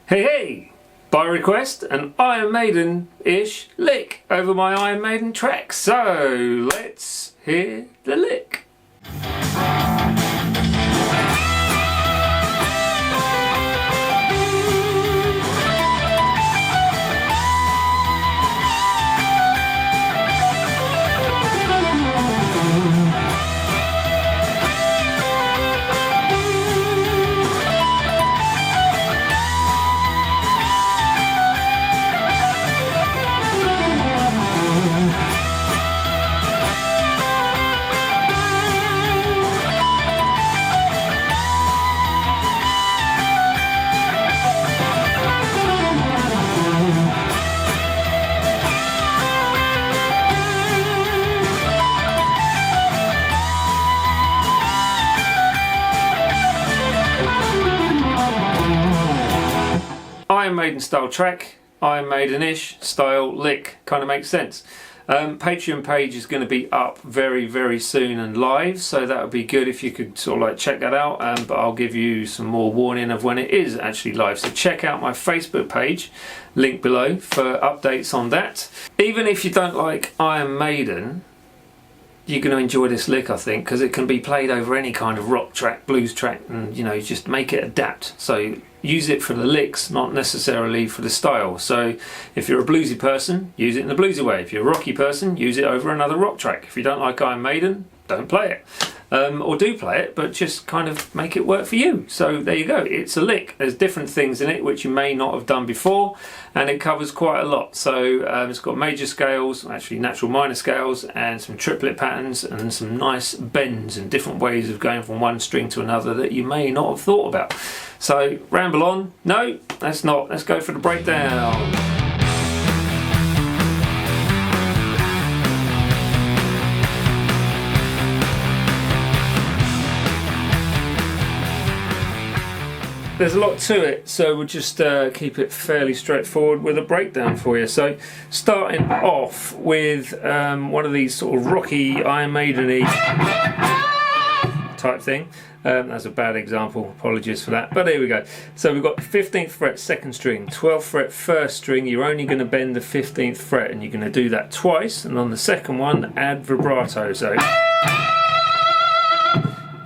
Hey hey! By request, an Iron Maiden-ish lick over my Iron Maiden track. So let's hear the lick. Iron Maiden style track, Iron Maiden-ish style lick, kind of makes sense. Patreon page is going to be up very soon and live, so that would be good if you could sort of like check that out, but I'll give you some more warning of when it is actually live. So check out my Facebook page, link below, for updates on that. Even if you don't like Iron Maiden, you're going to enjoy this lick, I think, because it can be played over any kind of rock track, blues track, and you know, just make it adapt. So use it for the licks, not necessarily for the style. So if you're a bluesy person, use it in the bluesy way. If you're a rocky person, use it over another rock track. If you don't like Iron Maiden, don't play it. Or do play it, but just kind of make it work for you. So there you go, it's a lick. There's different things in it which you may not have done before, and it covers quite a lot. So it's got major scales, actually natural minor scales, and some triplet patterns, and some nice bends and different ways of going from one string to another that you may not have thought about. So ramble on? No, let's not. Let's go for the breakdown. There's a lot to it, so we'll just keep it fairly straightforward with a breakdown for you. So starting off with one of these sort of rocky Iron Maiden-y type thing. That's a bad example, apologies for that, but here we go. So we've got 15th fret 2nd string, 12th fret 1st string. You're only going to bend the 15th fret, and you're going to do that twice, and on the second one add vibrato. So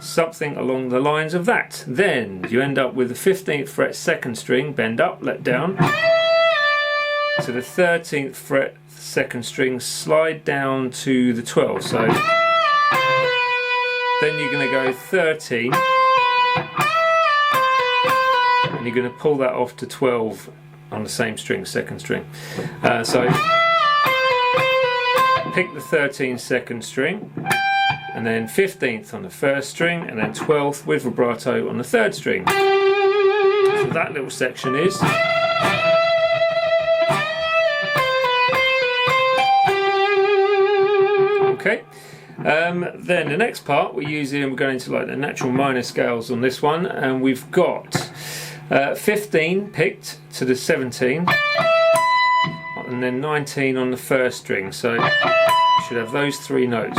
something along the lines of that. Then you end up with the 15th fret 2nd string, bend up, let down, to the 13th fret 2nd string, slide down to the 12th. So then you're going to go 13, and you're going to pull that off to 12 on the same string, 2nd string. So pick the 13th 2nd string, and then 15th on the 1st string, and then 12th with vibrato on the 3rd string. So that little section is. Okay. Then the next part we're going into like the natural minor scales on this one, and we've got 15 picked to the 17, and then 19 on the 1st string. So you should have those three notes.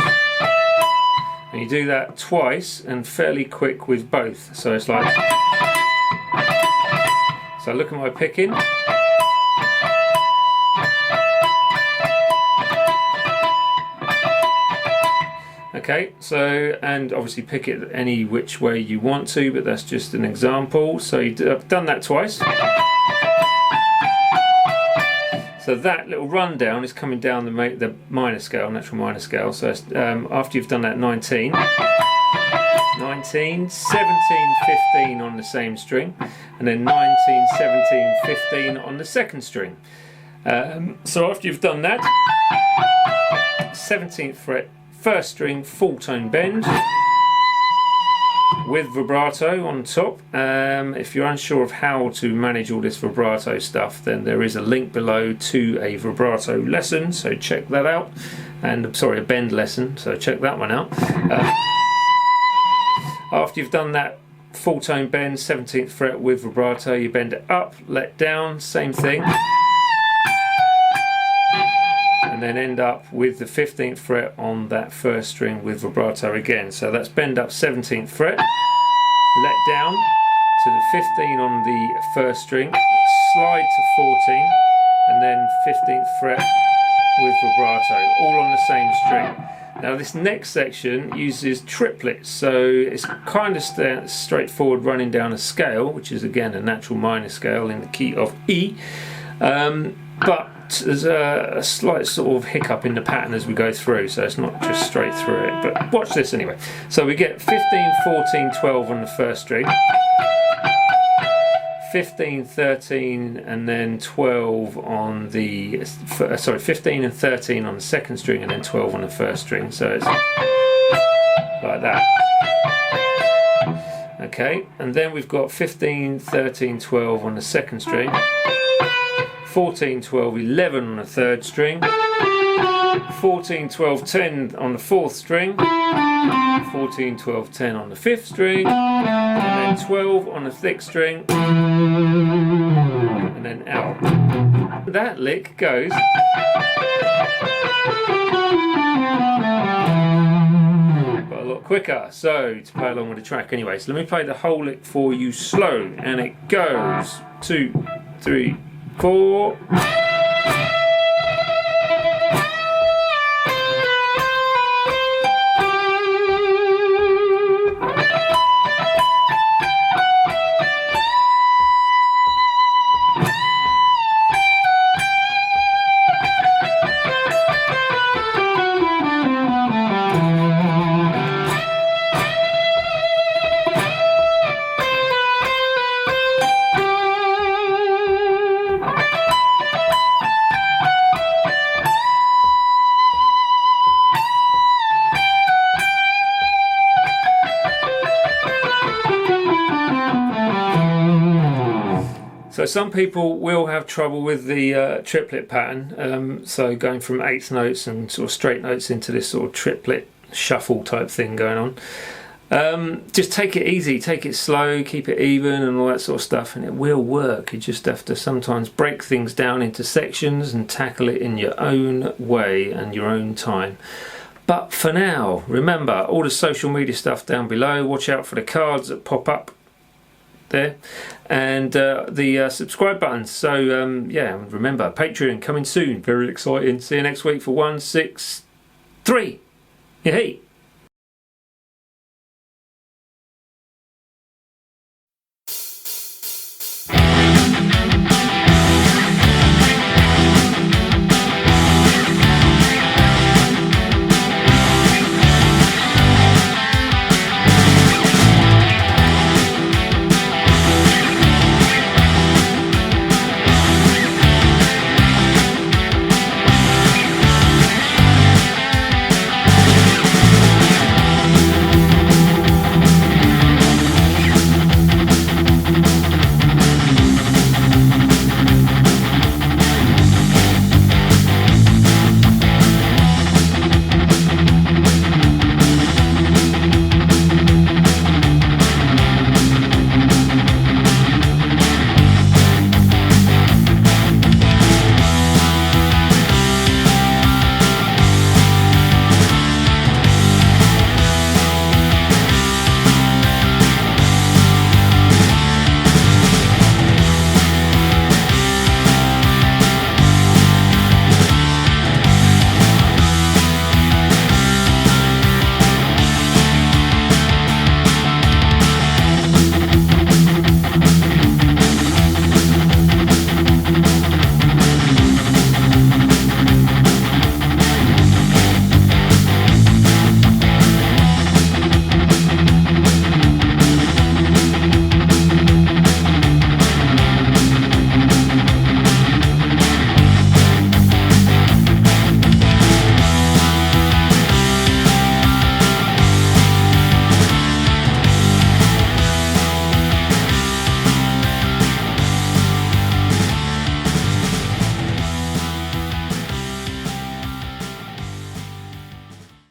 And you do that twice and fairly quick with both. So it's like, so look at my picking. Okay, so, and obviously pick it any which way you want to, but that's just an example. So I've done that twice. So that little rundown is coming down the minor scale, natural minor scale. So after you've done that 19, 17, 15 on the same string, and then 19, 17, 15 on the 2nd string. So after you've done that, 17th fret 1st string, full tone bend with vibrato on top. If you're unsure of how to manage all this vibrato stuff, then there is a link below to a vibrato lesson, so check that out. And sorry, a bend lesson, so check that one out. After you've done that full tone bend, 17th fret with vibrato, you bend it up, let down, same thing. And then end up with the 15th fret on that 1st string with vibrato again. So that's bend up 17th fret, let down to the 15 on the 1st string, slide to 14 and then 15th fret with vibrato, all on the same string. Now this next section uses triplets, so it's kind of straightforward, running down a scale, which is again a natural minor scale in the key of E, but there's a slight sort of hiccup in the pattern as we go through, so it's not just straight through it, but watch this anyway. So we get 15, 14, 12 on the first string, 15, 13 and then 12 on the, sorry, 15 and 13 on the second string and then 12 on the first string, so it's like that. Okay, and then we've got 15, 13, 12 on the second string, 14, 12, 11 on the third string, 14, 12, 10 on the fourth string, 14, 12, 10 on the fifth string, and then 12 on the sixth string, and then out. That lick goes. But a lot quicker, so to play along with the track anyway. So let me play the whole lick for you slow, and it goes 2, 3, 4. So some people will have trouble with the triplet pattern, so going from eighth notes and sort of straight notes into this sort of triplet shuffle type thing going on. Just take it easy, take it slow, keep it even and all that sort of stuff, and it will work. You just have to sometimes break things down into sections and tackle it in your own way and your own time. But for now, remember all the social media stuff down below. Watch out for the cards that pop up there, and the subscribe buttons. So yeah, remember, Patreon coming soon, very exciting. See you next week for 163. Hey.